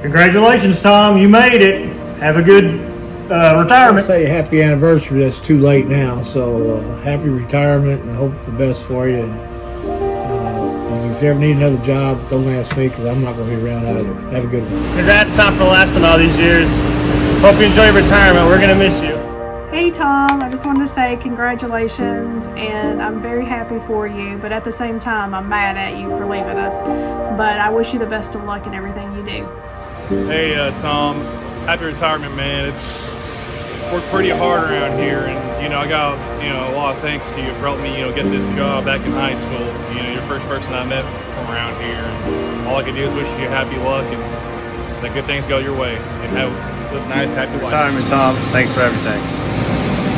Congratulations, Tom. You made it. Have a good I'll retirement. say happy anniversary. That's too late now. So happy retirement, and hope the best for you. And if you ever need another job, don't ask me because I'm not going to be around either. Have a good one. Congrats, Tom, for lasting all these years. Hope you enjoy retirement. We're going to miss you. Hey Tom, I just wanted to say congratulations, and I'm very happy for you, but at the same time I'm mad at you for leaving us. But I wish you the best of luck in everything you do. Hey Tom, happy retirement, man. It's worked pretty hard around here, and I got a lot of thanks to you for helping me get this job back in high school. You're the first person I met from around here, and all I can do is wish you happy luck and that good things go your way, and have a nice happy life. Retirement, Tom. Thanks for everything.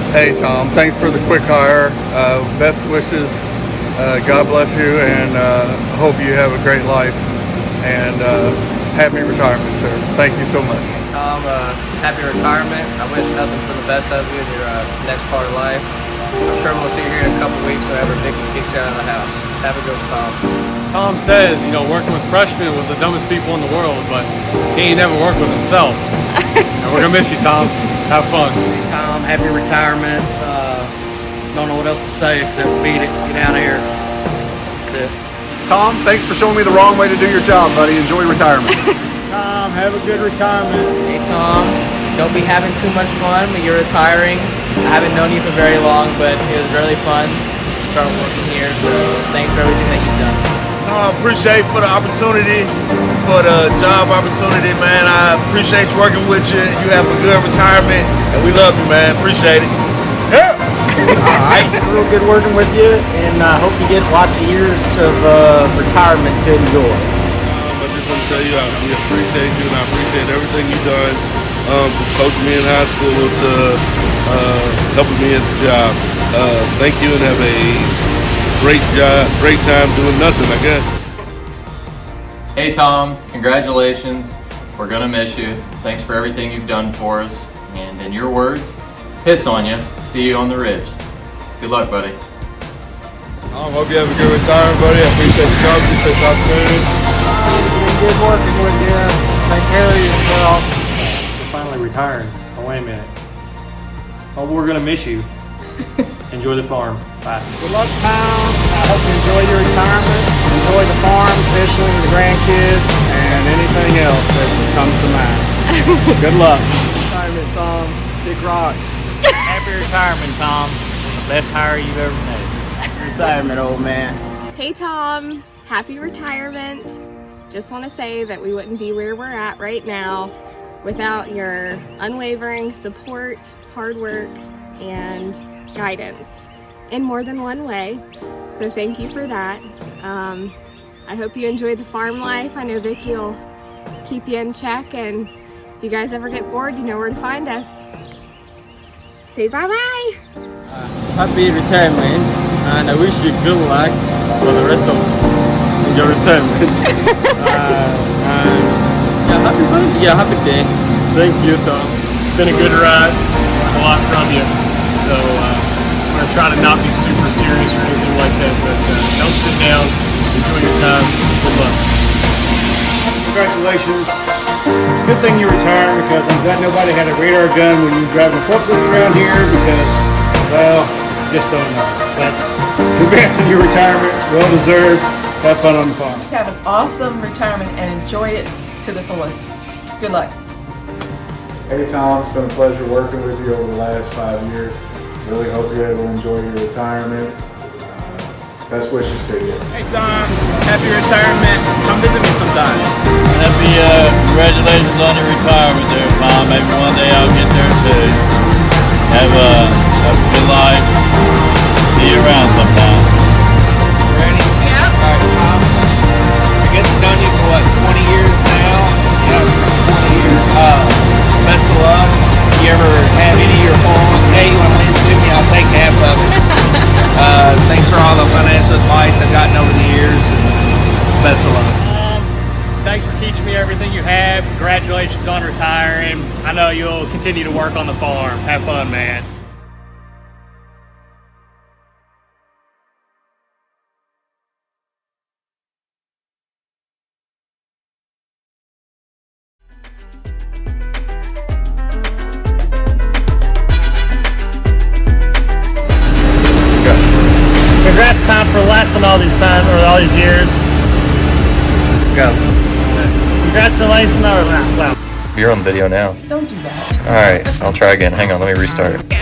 Hey Tom, thanks for the quick hire. Best wishes. God bless you, and hope you have a great life, and happy retirement, sir. Thank you so much. Tom, happy retirement. I wish nothing for the best of you in your next part of life. I'm sure we'll see you here in a couple weeks whenever Vicky kicks you out of the house. Have a good one, Tom. Tom says, working with freshmen was the dumbest people in the world, but he ain't never worked with himself. And we're gonna miss you, Tom. Have fun. Hey, Tom, happy retirement. Don't know what else to say except beat it. Get out of here. That's it. Tom, thanks for showing me the wrong way to do your job, buddy. Enjoy retirement. Tom, have a good retirement. Hey, Tom, don't be having too much fun when you're retiring. I haven't known you for very long, but it was really fun to start working here. So thanks for everything that you've done. Tom, appreciate for the opportunity, for the job opportunity, man. I appreciate working with you. You have a good retirement, and we love you, man. Appreciate it. Yeah. All right. Real good working with you, and I hope you get lots of years of retirement to enjoy. I just want to tell you, we appreciate you, and I appreciate everything you've done from coaching me in high school to helping me at the job. Thank you, and have a great job, great time doing nothing, I guess. Hey Tom, congratulations. We're gonna miss you. Thanks for everything you've done for us. And in your words, piss on you. See you on the ridge. Good luck, buddy. Hope you have a good retirement, buddy. I appreciate the job, appreciate the opportunity. It's been good working with you. Take care of yourself. You're finally retiring. Oh, wait a minute. Oh, we're gonna miss you. Enjoy the farm. Bye. Good luck, Tom. I hope you enjoy your retirement. Enjoy the farm, fishing, the grandkids, and anything else that comes to mind. Good luck. Retirement, Tom. Big rocks. Happy retirement, Tom. The best hire you've ever made. Retirement, old man. Hey Tom, happy retirement. Just want to say that we wouldn't be where we're at right now without your unwavering support, hard work, and guidance in more than one way. So thank you for that. I hope you enjoy the farm life. I know Vicky will keep you in check, and if you guys ever get bored, you know where to find us. Say bye-bye. Happy retirement, and I wish you good luck for the rest of your retirement. Happy day. Thank you, Tom. It's been a good ride. Learned a lot from you. So I'm going to try to not be super serious or anything like that, but don't sit down. Enjoy your time. Good luck. Congratulations. It's a good thing you retired because I'm glad nobody had a radar gun when you were driving a forklift around here because, well, just don't know. But congrats on your retirement. Well deserved. Have fun on the farm. Have an awesome retirement and enjoy it to the fullest. Good luck. Hey Tom, it's been a pleasure working with you over the last 5 years. Really hope you're able to enjoy your retirement. Best wishes to you. Hey Tom, happy retirement. Come visit me sometime. Happy congratulations on your retirement there, Tom. Maybe one day I'll get there too. Have a good life. See you around sometime. Ready? Yep. All right, Tom. I guess I've known you for what, 20 years now? Yeah, 20 years. Best of luck. If you ever have any of your phones, hey, you want to lend to me? I'll take half of it. Thanks for all the financial advice I've gotten over the years. And best of luck. Thanks for teaching me everything you have. Congratulations on retiring. I know you'll continue to work on the farm. Have fun, man. time for lasting all these times or all these years. Go. Congratulations. Wow. You're on video now. Don't do that. All right, I'll try again. Hang on, let me restart. Wait,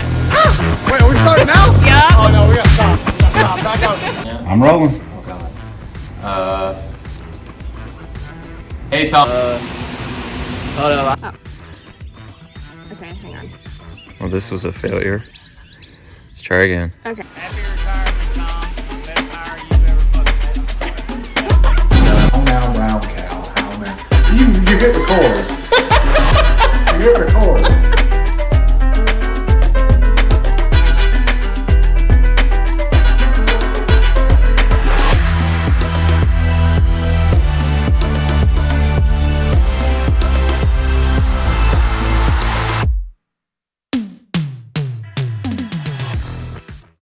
are we starting now? Yeah. Oh no, we gotta stop. Stop, back up. I'm rolling. Oh God. Hey Tom. Okay, hang on. Well, this was a failure. Let's try again. Okay. Happy retirement, Tom. Best hire you've ever fucking How now, brown cow. How now. You hit record. You hit record.